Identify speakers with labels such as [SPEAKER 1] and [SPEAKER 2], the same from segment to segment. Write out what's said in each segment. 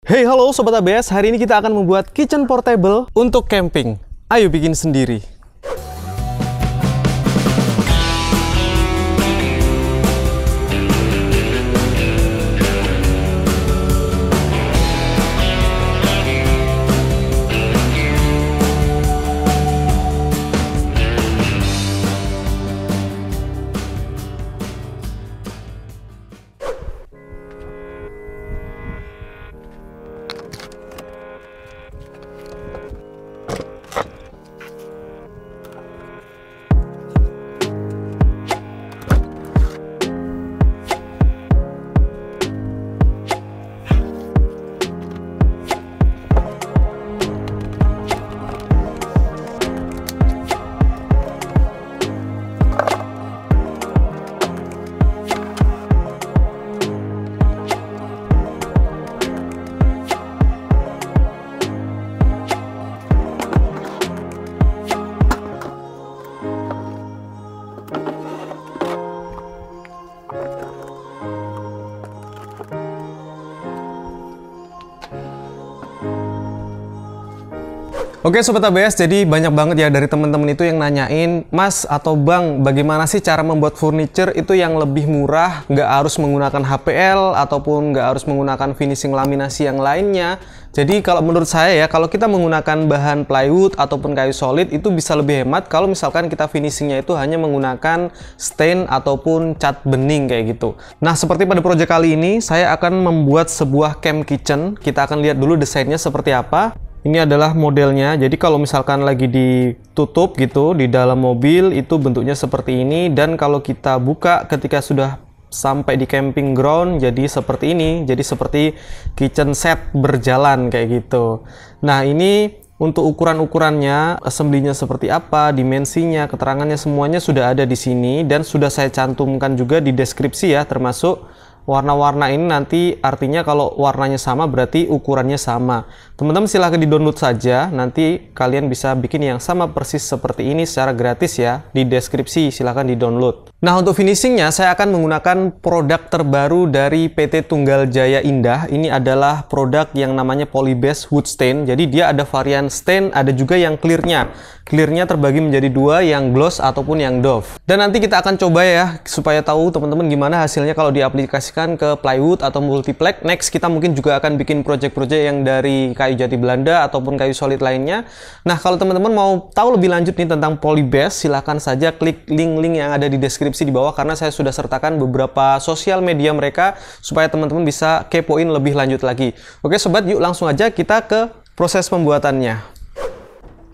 [SPEAKER 1] Hey halo Sobat ABS, hari ini kita akan membuat kitchen portable untuk camping. Ayo bikin sendiri. Oke Sobat ABS, jadi banyak banget ya dari teman-teman itu yang nanyain, Mas atau Bang, bagaimana sih cara membuat furniture itu yang lebih murah, nggak harus menggunakan HPL ataupun nggak harus menggunakan finishing laminasi yang lainnya. Jadi kalau menurut saya ya, kalau kita menggunakan bahan plywood ataupun kayu solid itu bisa lebih hemat kalau misalkan kita finishingnya itu hanya menggunakan stain ataupun cat bening kayak gitu. Nah seperti pada project kali ini, saya akan membuat sebuah camp kitchen. Kita akan lihat dulu desainnya seperti apa. Ini adalah modelnya, jadi kalau misalkan lagi ditutup gitu di dalam mobil itu bentuknya seperti ini, dan kalau kita buka ketika sudah sampai di camping ground jadi seperti ini, jadi seperti kitchen set berjalan kayak gitu. Nah ini untuk ukuran-ukurannya, assembly-nya seperti apa, dimensinya, keterangannya semuanya sudah ada di sini dan sudah saya cantumkan juga di deskripsi ya, termasuk warna-warna ini nanti artinya kalau warnanya sama berarti ukurannya sama. Teman-teman silahkan di-download saja, nanti kalian bisa bikin yang sama persis seperti ini secara gratis ya, di deskripsi silahkan di-download. Nah untuk finishingnya saya akan menggunakan produk terbaru dari PT Tunggal Jaya Indah. Ini adalah produk yang namanya Polybase Wood Stain, jadi dia ada varian stain, ada juga yang clearnya. Clearnya terbagi menjadi dua, yang gloss ataupun yang doff. Dan nanti kita akan coba ya, supaya tahu teman-teman gimana hasilnya kalau diaplikasikan ke plywood atau multiplex. Next kita mungkin juga akan bikin project-project yang dari kayu jati Belanda ataupun kayu solid lainnya. Nah kalau teman-teman mau tahu lebih lanjut nih tentang Polybase, silahkan saja klik link-link yang ada di deskripsi di bawah, karena saya sudah sertakan beberapa sosial media mereka supaya teman-teman bisa kepoin lebih lanjut lagi. Oke sobat, yuk langsung aja kita ke proses pembuatannya.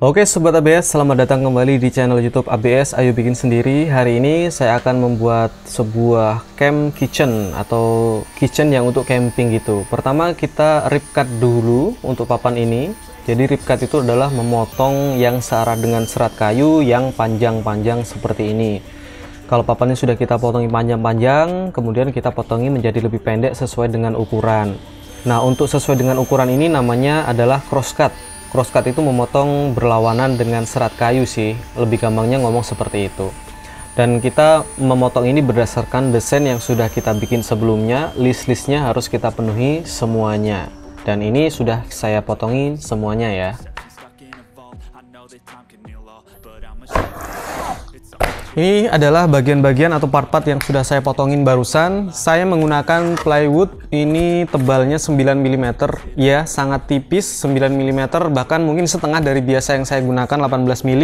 [SPEAKER 1] Oke Sobat ABS, selamat datang kembali di channel YouTube ABS Ayo Bikin Sendiri. Hari ini saya akan membuat sebuah camp kitchen atau kitchen yang untuk camping gitu. Pertama kita rip cut dulu untuk papan ini. Jadi rip cut itu adalah memotong yang searah dengan serat kayu yang panjang-panjang seperti ini. Kalau papannya sudah kita potongi panjang-panjang, kemudian kita potongi menjadi lebih pendek sesuai dengan ukuran. Nah untuk sesuai dengan ukuran ini namanya adalah cross cut. Cross cut itu memotong berlawanan dengan serat kayu sih, lebih gampangnya ngomong seperti itu. Dan kita memotong ini berdasarkan desain yang sudah kita bikin sebelumnya, list-listnya harus kita penuhi semuanya. Dan ini sudah saya potongin semuanya ya. Ini adalah bagian-bagian atau part-part yang sudah saya potongin barusan. Saya menggunakan plywood, ini tebalnya 9 mm. Ya, sangat tipis 9 mm, bahkan mungkin setengah dari biasa yang saya gunakan 18 mm.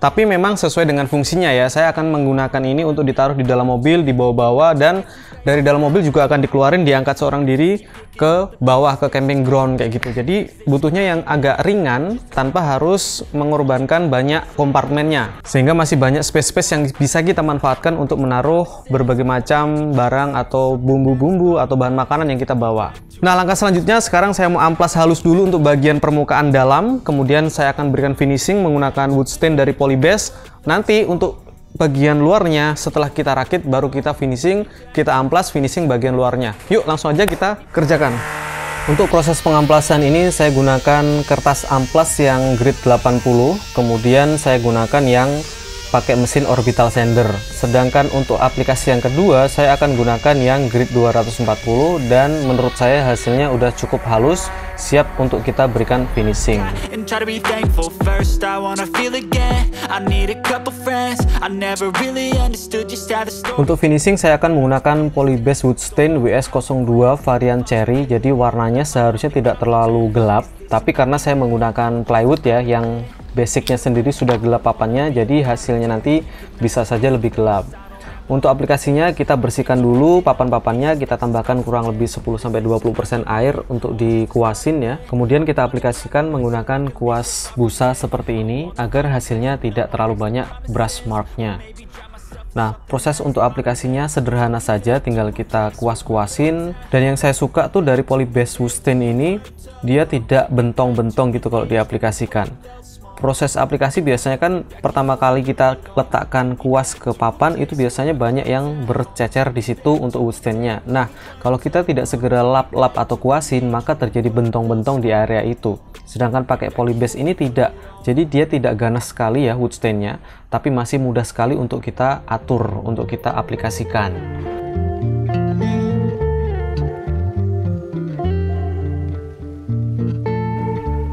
[SPEAKER 1] Tapi memang sesuai dengan fungsinya ya. Saya akan menggunakan ini untuk ditaruh di dalam mobil, dibawa-bawa, dan dari dalam mobil juga akan dikeluarin, diangkat seorang diri ke bawah, ke camping ground kayak gitu. Jadi butuhnya yang agak ringan tanpa harus mengorbankan banyak kompartemennya, sehingga masih banyak space-space yang bisa kita manfaatkan untuk menaruh berbagai macam barang atau bumbu-bumbu atau bahan makanan yang kita bawa. Nah langkah selanjutnya sekarang saya mau amplas halus dulu untuk bagian permukaan dalam, kemudian saya akan berikan finishing menggunakan wood stain dari Polybase. Nanti untuk bagian luarnya setelah kita rakit baru kita finishing, kita amplas finishing bagian luarnya. Yuk langsung aja kita kerjakan. Untuk proses pengamplasan ini saya gunakan kertas amplas yang grade 80, kemudian saya gunakan yang pakai mesin orbital sander. Sedangkan untuk aplikasi yang kedua saya akan gunakan yang grid 240 dan menurut saya hasilnya udah cukup halus, siap untuk kita berikan finishing. Untuk finishing saya akan menggunakan Polybase Wood Stain WS02 varian Cherry. Jadi warnanya seharusnya tidak terlalu gelap, tapi karena saya menggunakan plywood ya yang basicnya sendiri sudah gelap papannya, jadi hasilnya nanti bisa saja lebih gelap. Untuk aplikasinya kita bersihkan dulu papan-papannya, kita tambahkan kurang lebih 10-20% air untuk dikuasin ya. Kemudian kita aplikasikan menggunakan kuas busa seperti ini agar hasilnya tidak terlalu banyak brush marknya. Nah, proses untuk aplikasinya sederhana saja, tinggal kita kuas-kuasin. Dan yang saya suka tuh dari Polybase Wood Stain ini, dia tidak bentong-bentong gitu kalau diaplikasikan. Proses aplikasi biasanya kan pertama kali kita letakkan kuas ke papan itu biasanya banyak yang bercecer di situ untuk wood stain-nya. Nah, kalau kita tidak segera lap-lap atau kuasin, maka terjadi bentong-bentong di area itu. Sedangkan pakai Polybase ini tidak. Jadi dia tidak ganas sekali ya wood stain-nya, tapi masih mudah sekali untuk kita atur, untuk kita aplikasikan.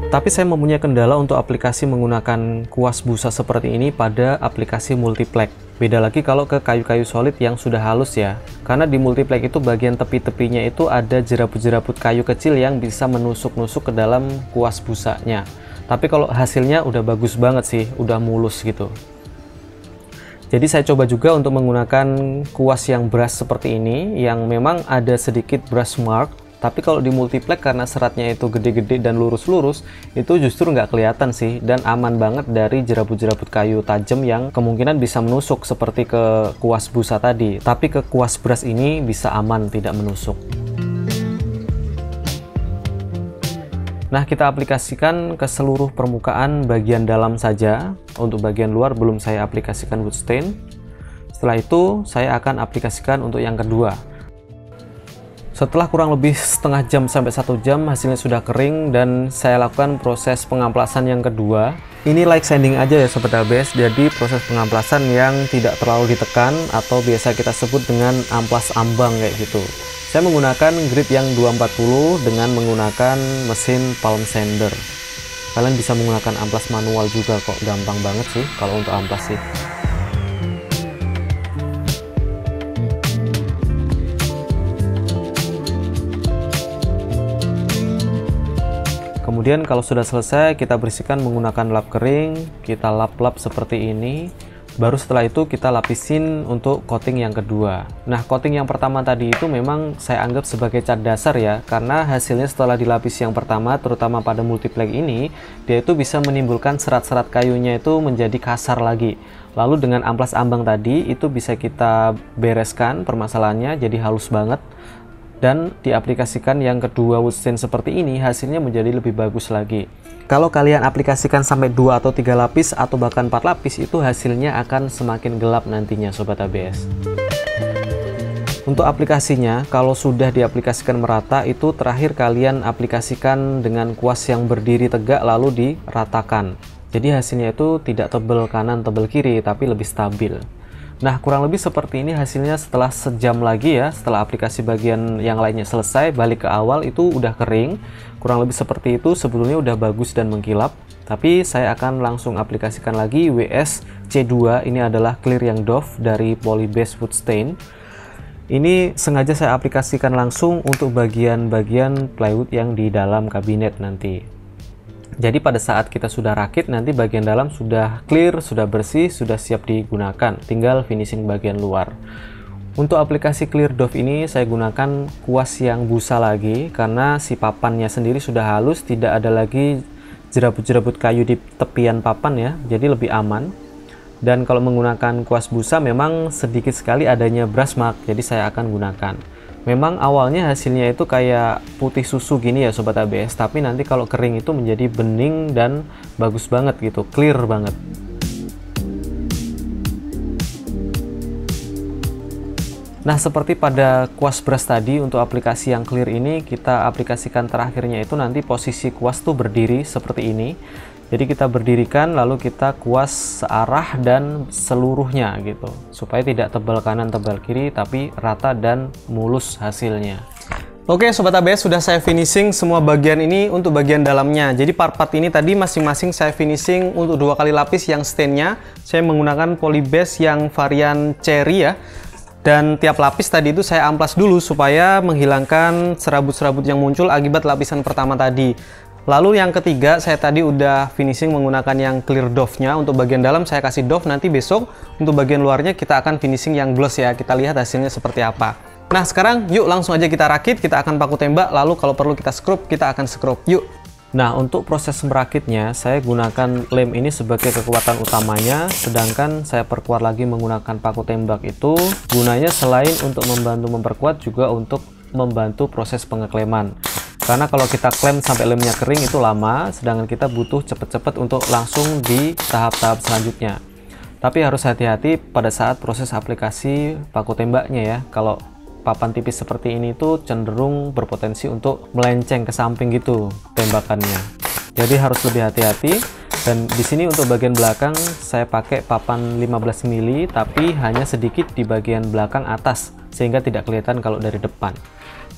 [SPEAKER 1] Tapi saya mempunyai kendala untuk aplikasi menggunakan kuas busa seperti ini pada aplikasi multiplex. Beda lagi kalau ke kayu-kayu solid yang sudah halus ya. Karena di multiplex itu bagian tepi-tepinya itu ada jeraput-jeraput kayu kecil yang bisa menusuk-nusuk ke dalam kuas busanya. Tapi kalau hasilnya udah bagus banget sih, udah mulus gitu. Jadi saya coba juga untuk menggunakan kuas yang brush seperti ini, yang memang ada sedikit brush mark. Tapi kalau di multiplex karena seratnya itu gede-gede dan lurus-lurus, itu justru nggak kelihatan sih, dan aman banget dari jeraput-jeraput kayu tajam yang kemungkinan bisa menusuk seperti ke kuas busa tadi. Tapi ke kuas brush ini bisa aman, tidak menusuk. Nah, kita aplikasikan ke seluruh permukaan bagian dalam saja. Untuk bagian luar belum saya aplikasikan wood stain. Setelah itu saya akan aplikasikan untuk yang kedua. Setelah kurang lebih setengah jam sampai 1 jam hasilnya sudah kering dan saya lakukan proses pengamplasan yang kedua. Ini light sanding aja ya sobat ABS, jadi proses pengamplasan yang tidak terlalu ditekan atau biasa kita sebut dengan amplas ambang kayak gitu. Saya menggunakan grid yang 240 dengan menggunakan mesin palm sander. Kalian bisa menggunakan amplas manual juga kok, gampang banget sih kalau untuk amplas sih. Kemudian kalau sudah selesai kita bersihkan menggunakan lap kering, kita lap-lap seperti ini. Baru setelah itu kita lapisin untuk coating yang kedua. Nah, coating yang pertama tadi itu memang saya anggap sebagai cat dasar ya, karena hasilnya setelah dilapis yang pertama, terutama pada multiplex ini, dia itu bisa menimbulkan serat-serat kayunya itu menjadi kasar lagi. Lalu dengan amplas ambang tadi itu bisa kita bereskan permasalahannya jadi halus banget. Dan diaplikasikan yang kedua wood stain seperti ini, hasilnya menjadi lebih bagus lagi. Kalau kalian aplikasikan sampai 2 atau 3 lapis atau bahkan 4 lapis, itu hasilnya akan semakin gelap nantinya sobat ABS. Untuk aplikasinya, kalau sudah diaplikasikan merata, itu terakhir kalian aplikasikan dengan kuas yang berdiri tegak lalu diratakan. Jadi hasilnya itu tidak tebal kanan tebal kiri, tapi lebih stabil. Nah, kurang lebih seperti ini hasilnya setelah sejam lagi ya, setelah aplikasi bagian yang lainnya selesai, balik ke awal itu udah kering. Kurang lebih seperti itu, sebelumnya udah bagus dan mengkilap. Tapi saya akan langsung aplikasikan lagi WS C2, ini adalah clear yang doff dari Polybase Wood Stain. Ini sengaja saya aplikasikan langsung untuk bagian-bagian plywood yang di dalam kabinet nanti. Jadi pada saat kita sudah rakit, nanti bagian dalam sudah clear, sudah bersih, sudah siap digunakan. Tinggal finishing bagian luar. Untuk aplikasi clear doff ini saya gunakan kuas yang busa lagi, karena si papannya sendiri sudah halus, tidak ada lagi jeraput-jeraput kayu di tepian papan ya, jadi lebih aman. Dan kalau menggunakan kuas busa memang sedikit sekali adanya brush mark, jadi saya akan gunakan. Memang awalnya hasilnya itu kayak putih susu gini ya sobat ABS, tapi nanti kalau kering itu menjadi bening dan bagus banget gitu, clear banget. Nah, seperti pada kuas brush tadi, untuk aplikasi yang clear ini kita aplikasikan terakhirnya itu nanti posisi kuas tuh berdiri seperti ini. Jadi kita berdirikan lalu kita kuas searah dan seluruhnya gitu, supaya tidak tebal kanan tebal kiri tapi rata dan mulus hasilnya. Oke Sobat ABS, sudah saya finishing semua bagian ini untuk bagian dalamnya. Jadi part-part ini tadi masing-masing saya finishing untuk 2 kali lapis yang stainnya. Saya menggunakan polybase yang varian cherry ya. Dan tiap lapis tadi itu saya amplas dulu supaya menghilangkan serabut-serabut yang muncul akibat lapisan pertama tadi. Lalu yang ketiga, saya tadi udah finishing menggunakan yang clear doff-nya. Untuk bagian dalam saya kasih doff, nanti besok untuk bagian luarnya kita akan finishing yang gloss ya. Kita lihat hasilnya seperti apa. Nah sekarang yuk langsung aja kita rakit, kita akan paku tembak, lalu kalau perlu kita scrub, kita akan scrub. Yuk! Nah untuk proses merakitnya, saya gunakan lem ini sebagai kekuatan utamanya, sedangkan saya perkuat lagi menggunakan paku tembak itu gunanya selain untuk membantu memperkuat juga untuk membantu proses pengekleman. Karena kalau kita klem sampai lemnya kering itu lama, sedangkan kita butuh cepet-cepet untuk langsung di tahap-tahap selanjutnya. Tapi harus hati-hati pada saat proses aplikasi paku tembaknya ya. Kalau papan tipis seperti ini tuh cenderung berpotensi untuk melenceng ke samping gitu tembakannya. Jadi harus lebih hati-hati. Dan di sini untuk bagian belakang saya pakai papan 15 mili tapi hanya sedikit di bagian belakang atas sehingga tidak kelihatan kalau dari depan.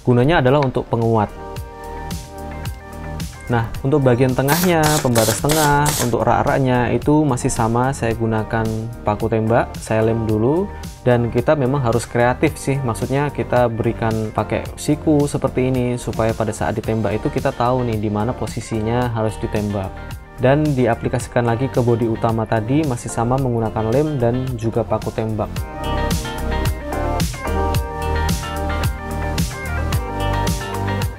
[SPEAKER 1] Gunanya adalah untuk penguat. Nah, untuk bagian tengahnya, pembatas tengah, untuk rak-raknya itu masih sama, saya gunakan paku tembak, saya lem dulu, dan kita memang harus kreatif sih, maksudnya kita berikan pakai siku seperti ini, supaya pada saat ditembak itu kita tahu nih di mana posisinya harus ditembak. Dan diaplikasikan lagi ke bodi utama tadi, masih sama menggunakan lem dan juga paku tembak.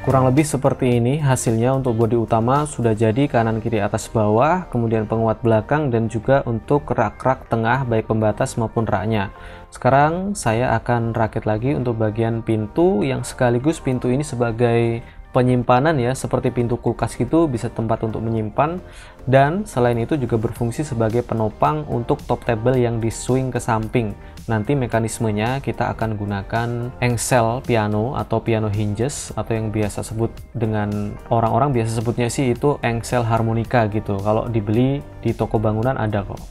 [SPEAKER 1] Kurang lebih seperti ini hasilnya. Untuk bodi utama sudah jadi, kanan kiri atas bawah, kemudian penguat belakang dan juga untuk rak-rak tengah baik pembatas maupun raknya. Sekarang saya akan rakit lagi untuk bagian pintu, yang sekaligus pintu ini sebagai penyimpanan ya, seperti pintu kulkas gitu, bisa tempat untuk menyimpan, dan selain itu juga berfungsi sebagai penopang untuk top table yang di swing ke samping. Nanti mekanismenya kita akan gunakan engsel piano atau piano hinges, atau yang biasa sebut dengan orang-orang biasa sebutnya sih itu engsel harmonika gitu. Kalau dibeli di toko bangunan ada kok.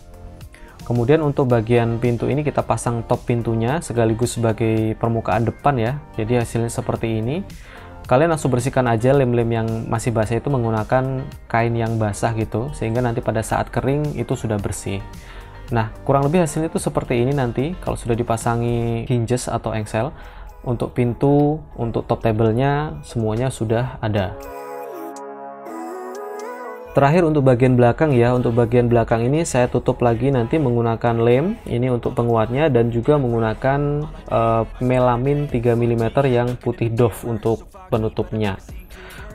[SPEAKER 1] Kemudian untuk bagian pintu ini kita pasang top pintunya sekaligus sebagai permukaan depan ya. Jadi hasilnya seperti ini. Kalian langsung bersihkan aja lem-lem yang masih basah itu menggunakan kain yang basah gitu, sehingga nanti pada saat kering itu sudah bersih. Nah, kurang lebih hasilnya itu seperti ini nanti kalau sudah dipasangi hinges atau engsel. Untuk pintu, untuk top table-nya semuanya sudah ada. Terakhir untuk bagian belakang ya, untuk bagian belakang ini saya tutup lagi nanti menggunakan lem ini untuk penguatnya, dan juga menggunakan melamin 3 mm yang putih doff untuk penutupnya.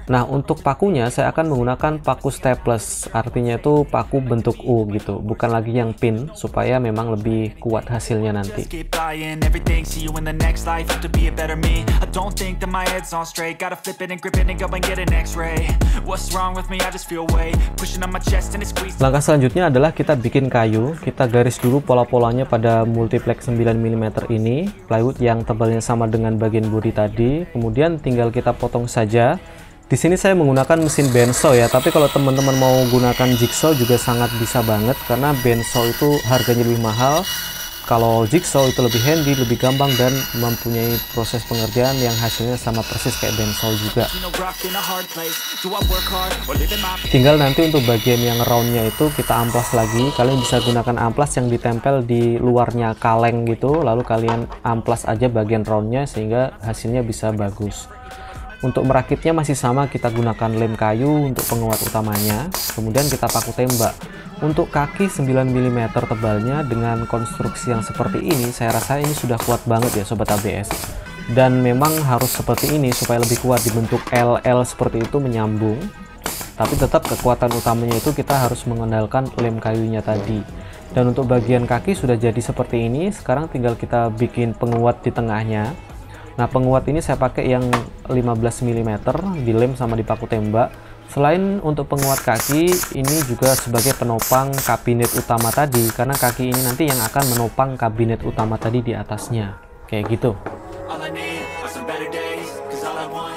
[SPEAKER 1] Nah untuk pakunya saya akan menggunakan paku staples, artinya itu paku bentuk U gitu, bukan lagi yang pin, supaya memang lebih kuat hasilnya nanti. Langkah selanjutnya adalah kita bikin kayu. Kita garis dulu pola-polanya pada multiplex 9 mm ini, plywood yang tebalnya sama dengan bagian bodi tadi, kemudian tinggal kita potong saja. Di sini saya menggunakan mesin bandsaw ya, tapi kalau teman-teman mau gunakan jigsaw juga sangat bisa banget, karena bandsaw itu harganya lebih mahal. Kalau jigsaw itu lebih handy, lebih gampang, dan mempunyai proses pengerjaan yang hasilnya sama persis kayak bandsaw juga. Tinggal nanti untuk bagian yang roundnya itu kita amplas lagi. Kalian bisa gunakan amplas yang ditempel di luarnya kaleng gitu, lalu kalian amplas aja bagian roundnya sehingga hasilnya bisa bagus. Untuk merakitnya masih sama, kita gunakan lem kayu untuk penguat utamanya, kemudian kita paku tembak. Untuk kaki 9 mm tebalnya dengan konstruksi yang seperti ini, saya rasa ini sudah kuat banget ya Sobat ABS. Dan memang harus seperti ini supaya lebih kuat, dibentuk LL seperti itu menyambung. Tapi tetap kekuatan utamanya itu kita harus mengandalkan lem kayunya tadi. Dan untuk bagian kaki sudah jadi seperti ini, sekarang tinggal kita bikin penguat di tengahnya. Nah penguat ini saya pakai yang 15 mm, dilem sama dipaku tembak. Selain untuk penguat kaki, ini juga sebagai penopang kabinet utama tadi, karena kaki ini nanti yang akan menopang kabinet utama tadi di atasnya, kayak gitu.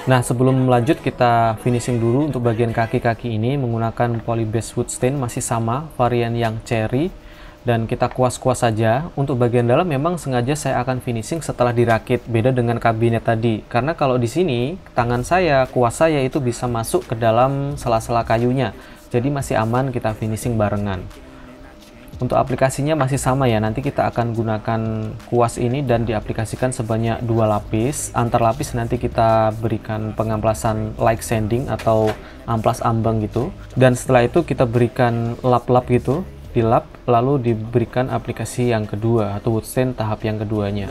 [SPEAKER 2] Nah, sebelum lanjut kita finishing dulu untuk bagian kaki-kaki ini menggunakan polybase wood stain masih sama varian yang cherry, dan kita kuas-kuas saja. Untuk bagian dalam memang sengaja saya akan finishing setelah dirakit, beda dengan kabinet tadi. Karena kalau di sini tangan saya, kuas saya itu bisa masuk ke dalam sela-sela kayunya. Jadi masih aman kita finishing barengan. Untuk aplikasinya masih sama ya, nanti kita akan gunakan kuas ini dan diaplikasikan sebanyak 2 lapis. Antar lapis nanti kita berikan pengamplasan like sanding atau amplas ambang gitu. Dan setelah itu kita berikan lap-lap gitu, dilap, lalu diberikan aplikasi yang kedua atau wood stain tahap yang keduanya.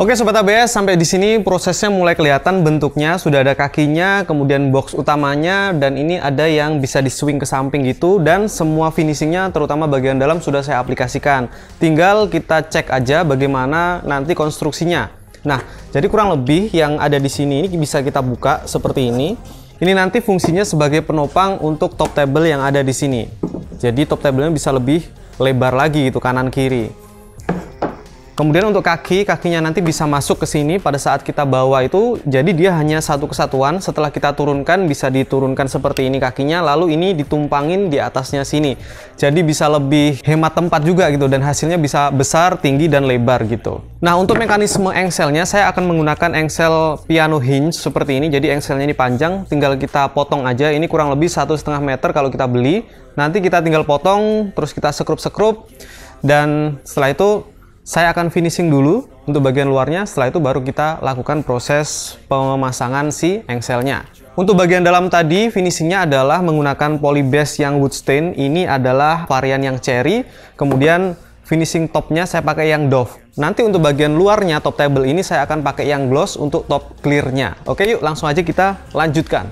[SPEAKER 1] Oke Sobat ABS, sampai di sini prosesnya mulai kelihatan bentuknya. Sudah ada kakinya, kemudian box utamanya, dan ini ada yang bisa di swing ke samping gitu. Dan semua finishingnya terutama bagian dalam sudah saya aplikasikan. Tinggal kita cek aja bagaimana nanti konstruksinya. Nah, jadi kurang lebih yang ada di sini ini bisa kita buka seperti ini. Ini nanti fungsinya sebagai penopang untuk top table yang ada di sini. Jadi top table-nya bisa lebih lebar lagi gitu kanan kiri. Kemudian untuk kakinya nanti bisa masuk ke sini pada saat kita bawa itu, jadi dia hanya satu kesatuan. Setelah kita turunkan bisa diturunkan seperti ini kakinya, lalu ini ditumpangin di atasnya sini. Jadi bisa lebih hemat tempat juga gitu, dan hasilnya bisa besar, tinggi, dan lebar gitu. Nah, untuk mekanisme engselnya saya akan menggunakan engsel piano hinge seperti ini. Jadi engselnya ini panjang, tinggal kita potong aja. Ini kurang lebih 1,5 meter kalau kita beli. Nanti kita tinggal potong, terus kita sekrup-sekrup, dan setelah itu saya akan finishing dulu untuk bagian luarnya, setelah itu baru kita lakukan proses pemasangan si engselnya. Untuk bagian dalam tadi, finishingnya adalah menggunakan polybase yang wood stain. Ini adalah varian yang cherry, kemudian finishing topnya saya pakai yang Dove. Nanti untuk bagian luarnya, top table ini saya akan pakai yang gloss untuk top clearnya. Oke yuk, langsung aja kita lanjutkan.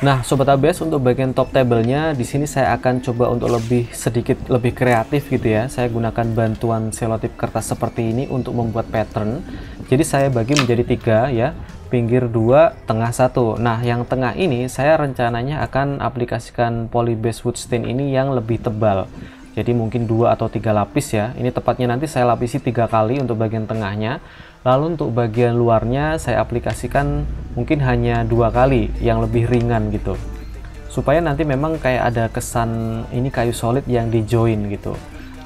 [SPEAKER 2] Nah, Sobat ABS, untuk bagian top table-nya di sini saya akan coba untuk sedikit lebih kreatif gitu ya. Saya gunakan bantuan selotip kertas seperti ini untuk membuat pattern. Jadi saya bagi menjadi 3 ya, pinggir 2, tengah 1. Nah, yang tengah ini saya rencananya akan aplikasikan polybase wood stain ini yang lebih tebal. Jadi mungkin 2 atau 3 lapis ya. Ini tepatnya nanti saya lapisi 3 kali untuk bagian tengahnya. Lalu untuk bagian luarnya saya aplikasikan mungkin hanya 2 kali yang lebih ringan gitu. Supaya nanti memang kayak ada kesan ini kayu solid yang di join gitu.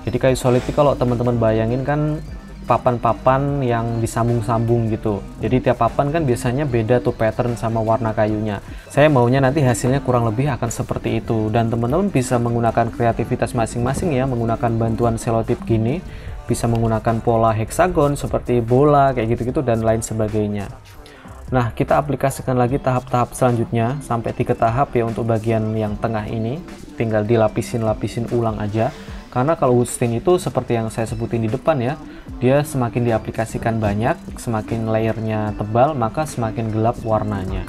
[SPEAKER 2] Jadi kayu solid itu kalau teman-teman bayangin kan papan-papan yang disambung-sambung gitu. Jadi tiap papan kan biasanya beda tuh pattern sama warna kayunya. Saya maunya nanti hasilnya kurang lebih akan seperti itu. Dan teman-teman bisa menggunakan kreativitas masing-masing ya, menggunakan bantuan selotip gini. Bisa menggunakan pola heksagon seperti bola kayak gitu-gitu dan lain sebagainya. Nah, kita aplikasikan lagi tahap-tahap selanjutnya sampai 3 tahap ya untuk bagian yang tengah ini. Tinggal dilapisin ulang aja. Karena kalau wood stain itu seperti yang saya sebutin di depan ya, dia semakin diaplikasikan banyak, semakin layernya tebal, maka semakin gelap warnanya.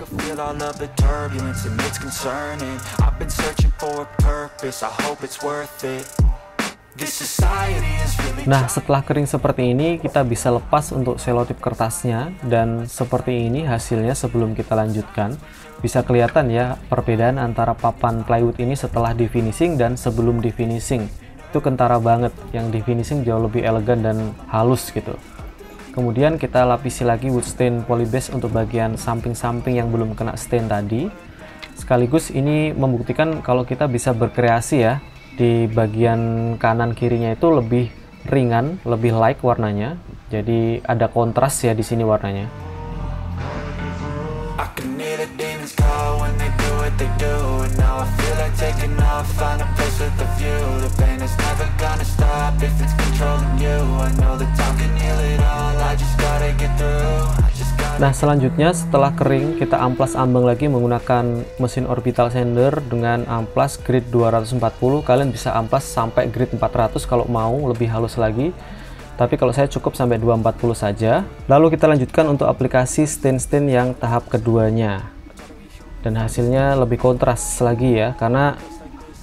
[SPEAKER 2] Nah, setelah kering seperti ini, kita bisa lepas untuk selotip kertasnya, dan seperti ini hasilnya sebelum kita lanjutkan. Bisa kelihatan ya perbedaan antara papan plywood ini setelah di finishing dan sebelum di finishing. Itu kentara banget, yang di finishing jauh lebih elegan dan halus gitu. Kemudian kita lapisi lagi wood stain polybase untuk bagian samping-samping yang belum kena stain tadi. Sekaligus ini membuktikan kalau kita bisa berkreasi ya. Di bagian kanan kirinya itu lebih ringan, lebih light warnanya. Jadi ada kontras ya di sini warnanya. Nah, selanjutnya setelah kering kita amplas ambang lagi menggunakan mesin orbital sander dengan amplas grade 240. Kalian bisa amplas sampai grade 400 kalau mau lebih halus lagi. Tapi kalau saya cukup sampai 240 saja. Lalu kita lanjutkan untuk aplikasi stain-stain yang tahap keduanya. Dan hasilnya lebih kontras lagi ya, karena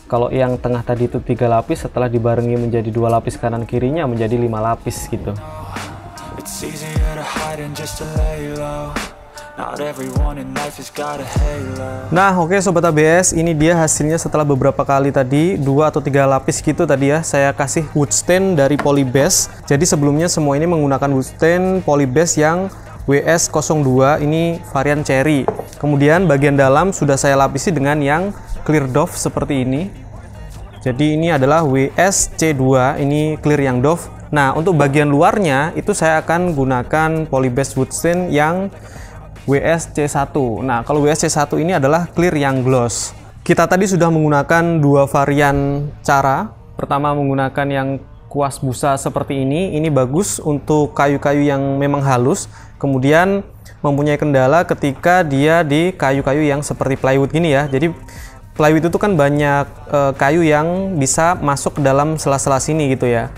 [SPEAKER 2] kalau yang tengah tadi itu 3 lapis, setelah dibarengi menjadi 2 lapis kanan kirinya menjadi 5 lapis gitu.
[SPEAKER 3] Not everyone in life has got a halo.
[SPEAKER 1] Nah, oke Sobat ABS, ini dia hasilnya setelah beberapa kali tadi, 2 atau 3 lapis gitu tadi ya, saya kasih wood stain dari Polybase. Jadi sebelumnya semua ini menggunakan wood stain Polybase yang WS02, ini varian cherry. Kemudian bagian dalam sudah saya lapisi dengan yang clear doff seperti ini. Jadi ini adalah WSC2, ini clear yang doff. Nah, untuk bagian luarnya itu saya akan gunakan Polybase wood stain yang WSC1. Nah, kalau WSC1 ini adalah clear yang gloss. Kita tadi sudah menggunakan 2 varian cara. Pertama menggunakan yang kuas busa seperti ini. Ini bagus untuk kayu-kayu yang memang halus. Kemudian mempunyai kendala ketika dia di kayu-kayu yang seperti plywood gini ya. Jadi plywood itu kan banyak kayu yang bisa masuk ke dalam sela-sela sini gitu ya.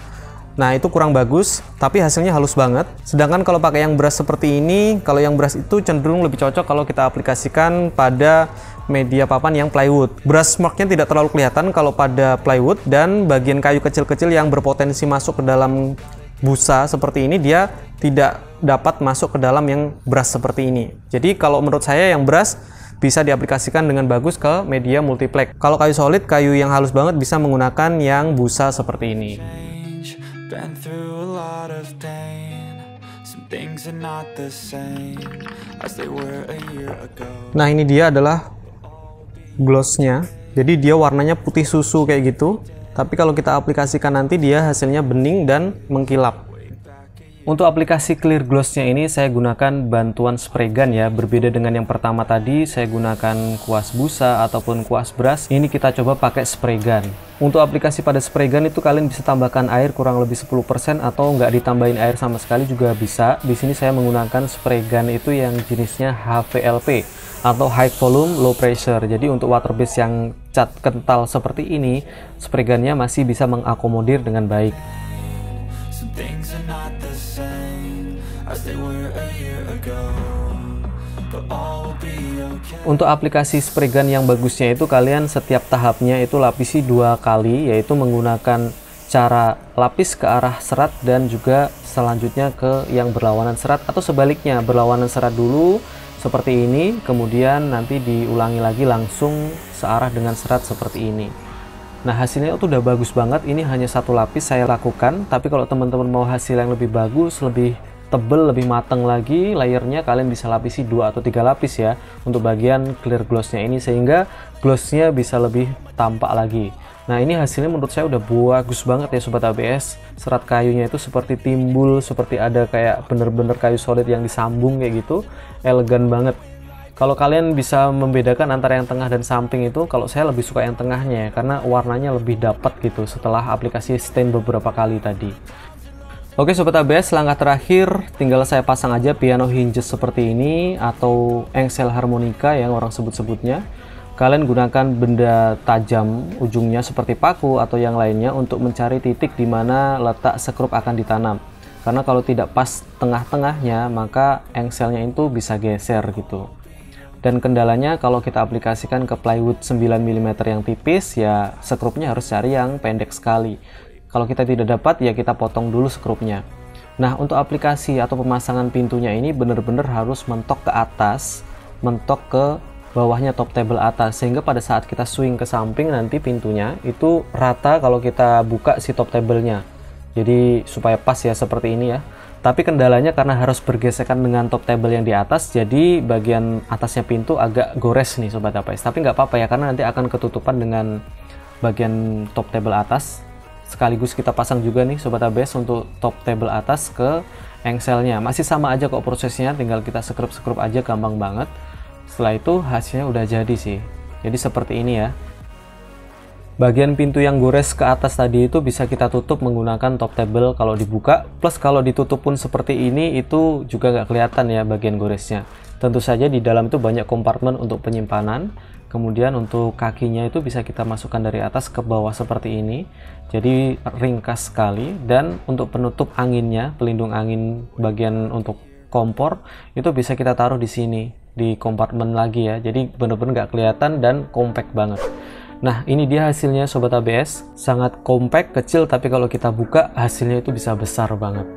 [SPEAKER 1] Nah, itu kurang bagus, tapi hasilnya halus banget. Sedangkan kalau pakai yang brush seperti ini, kalau yang brush itu cenderung lebih cocok kalau kita aplikasikan pada media papan yang plywood. Brush marknya tidak terlalu kelihatan kalau pada plywood, dan bagian kayu kecil-kecil yang berpotensi masuk ke dalam busa seperti ini, dia tidak dapat masuk ke dalam yang brush seperti ini. Jadi kalau menurut saya yang brush bisa diaplikasikan dengan bagus ke media multiplex. Kalau kayu solid, kayu yang halus banget, bisa menggunakan yang busa seperti ini.
[SPEAKER 3] Been through a lot of pain. Some things are not the same as they were a year ago.
[SPEAKER 1] Nah, ini dia adalah glossnya. Jadi dia warnanya putih susu kayak gitu. Tapi kalau kita aplikasikan nanti dia hasilnya bening dan mengkilap.
[SPEAKER 2] Untuk aplikasi clear glossnya ini saya gunakan bantuan spray gun ya. Berbeda dengan yang pertama tadi saya gunakan kuas busa ataupun kuas brush. Ini kita coba pakai spray gun. Untuk aplikasi pada spray gun itu kalian bisa tambahkan air kurang lebih 10% atau nggak ditambahin air sama sekali juga bisa. Di sini saya menggunakan spray gun itu yang jenisnya HVLP atau high volume low pressure. Jadi untuk water base yang cat kental seperti ini, spray gunnya masih bisa mengakomodir dengan baik.
[SPEAKER 3] Things are not the same as they were a year ago, but all will be okay.
[SPEAKER 2] Untuk aplikasi spray gun yang bagusnya itu kalian setiap tahapnya itu lapisi 2 kali, yaitu menggunakan cara lapis ke arah serat dan juga selanjutnya ke yang berlawanan serat, atau sebaliknya berlawanan serat dulu seperti ini, kemudian nanti diulangi lagi langsung searah dengan serat seperti ini. Nah, hasilnya itu udah bagus banget. Ini hanya 1 lapis saya lakukan, tapi kalau teman-teman mau hasil yang lebih bagus, lebih tebel, lebih matang lagi layernya, kalian bisa lapisi 2 atau 3 lapis ya untuk bagian clear glossnya ini, sehingga glossnya bisa lebih tampak lagi. Nah, ini hasilnya menurut saya udah bagus banget ya Sobat ABS. Serat kayunya itu seperti timbul, seperti ada kayak bener-bener kayu solid yang disambung kayak gitu, elegan banget. Kalau kalian bisa membedakan antara yang tengah dan samping itu, kalau saya lebih suka yang tengahnya ya, karena warnanya lebih dapat gitu setelah aplikasi stain beberapa kali tadi. Oke Sobat ABS, langkah terakhir tinggal saya pasang aja piano hinges seperti ini atau engsel harmonika yang orang sebut-sebutnya. Kalian gunakan benda tajam ujungnya seperti paku atau yang lainnya untuk mencari titik di mana letak sekrup akan ditanam. Karena kalau tidak pas tengah-tengahnya, maka engselnya itu bisa geser gitu. Dan kendalanya kalau kita aplikasikan ke plywood 9 mm yang tipis, ya sekrupnya harus cari yang pendek sekali. Kalau kita tidak dapat, ya kita potong dulu sekrupnya. Nah, untuk aplikasi atau pemasangan pintunya ini benar-benar harus mentok ke atas, mentok ke bawahnya top table atas, sehingga pada saat kita swing ke samping nanti pintunya itu rata kalau kita buka si top table-nya. Jadi supaya pas ya seperti ini ya. Tapi kendalanya karena harus bergesekan dengan top table yang di atas, jadi bagian atasnya pintu agak gores nih Sobat ABS. Tapi nggak apa-apa ya, karena nanti akan ketutupan dengan bagian top table atas. Sekaligus kita pasang juga nih Sobat ABS untuk top table atas ke engselnya. Masih sama aja kok prosesnya, tinggal kita sekrup-sekrup aja, gampang banget. Setelah itu hasilnya udah jadi sih. Jadi seperti ini ya. Bagian pintu yang gores ke atas tadi itu bisa kita tutup menggunakan top table kalau dibuka, plus kalau ditutup pun seperti ini itu juga nggak kelihatan ya bagian goresnya. Tentu saja di dalam itu banyak kompartemen untuk penyimpanan. Kemudian untuk kakinya itu bisa kita masukkan dari atas ke bawah seperti ini, jadi ringkas sekali. Dan untuk penutup anginnya, pelindung angin bagian untuk kompor itu bisa kita taruh di sini di kompartemen lagi ya, jadi benar-benar nggak kelihatan dan compact banget. Nah, ini dia hasilnya Sobat ABS, sangat compact, kecil, tapi kalau kita buka hasilnya itu bisa besar banget.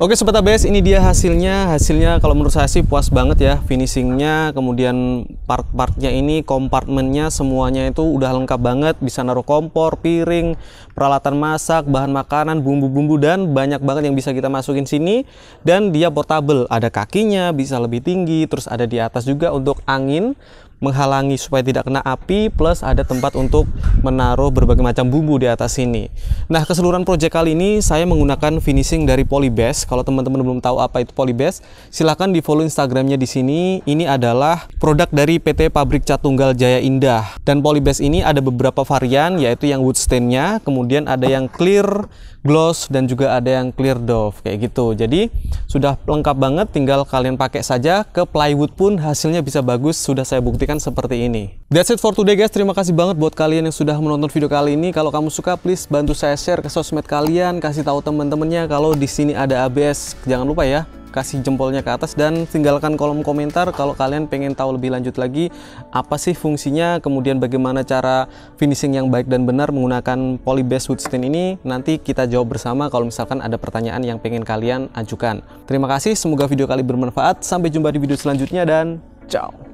[SPEAKER 1] Oke Sobat ABS, ini dia hasilnya. Hasilnya kalau menurut saya sih puas banget ya. Finishingnya, kemudian part-partnya ini, kompartemennya semuanya itu udah lengkap banget. Bisa naruh kompor, piring, peralatan masak, bahan makanan, bumbu-bumbu, dan banyak banget yang bisa kita masukin sini. Dan dia portable, ada kakinya, bisa lebih tinggi. Terus ada di atas juga untuk angin, menghalangi supaya tidak kena api, plus ada tempat untuk menaruh berbagai macam bumbu di atas sini. Nah, keseluruhan project kali ini saya menggunakan finishing dari Polybase. Kalau teman-teman belum tahu apa itu Polybase, silahkan di follow Instagramnya di sini. Ini adalah produk dari PT Pabrik Cat Tunggal Jaya Indah. Dan Polybase ini ada beberapa varian, yaitu yang wood stain-nya, kemudian ada yang clear gloss, dan juga ada yang clear doff kayak gitu. Jadi sudah lengkap banget, tinggal kalian pakai saja. Ke plywood pun hasilnya bisa bagus, sudah saya buktikan seperti ini. That's it for today guys. Terima kasih banget buat kalian yang sudah menonton video kali ini. Kalau kamu suka, please bantu saya share ke sosmed kalian, kasih tahu teman-temannya kalau di sini ada ABS. Jangan lupa ya, kasih jempolnya ke atas dan tinggalkan kolom komentar kalau kalian pengen tahu lebih lanjut lagi apa sih fungsinya, kemudian bagaimana cara finishing yang baik dan benar menggunakan Polybase wood stain ini. Nanti kita jawab bersama kalau misalkan ada pertanyaan yang pengen kalian ajukan. Terima kasih, semoga video kali bermanfaat. Sampai jumpa di video selanjutnya dan ciao.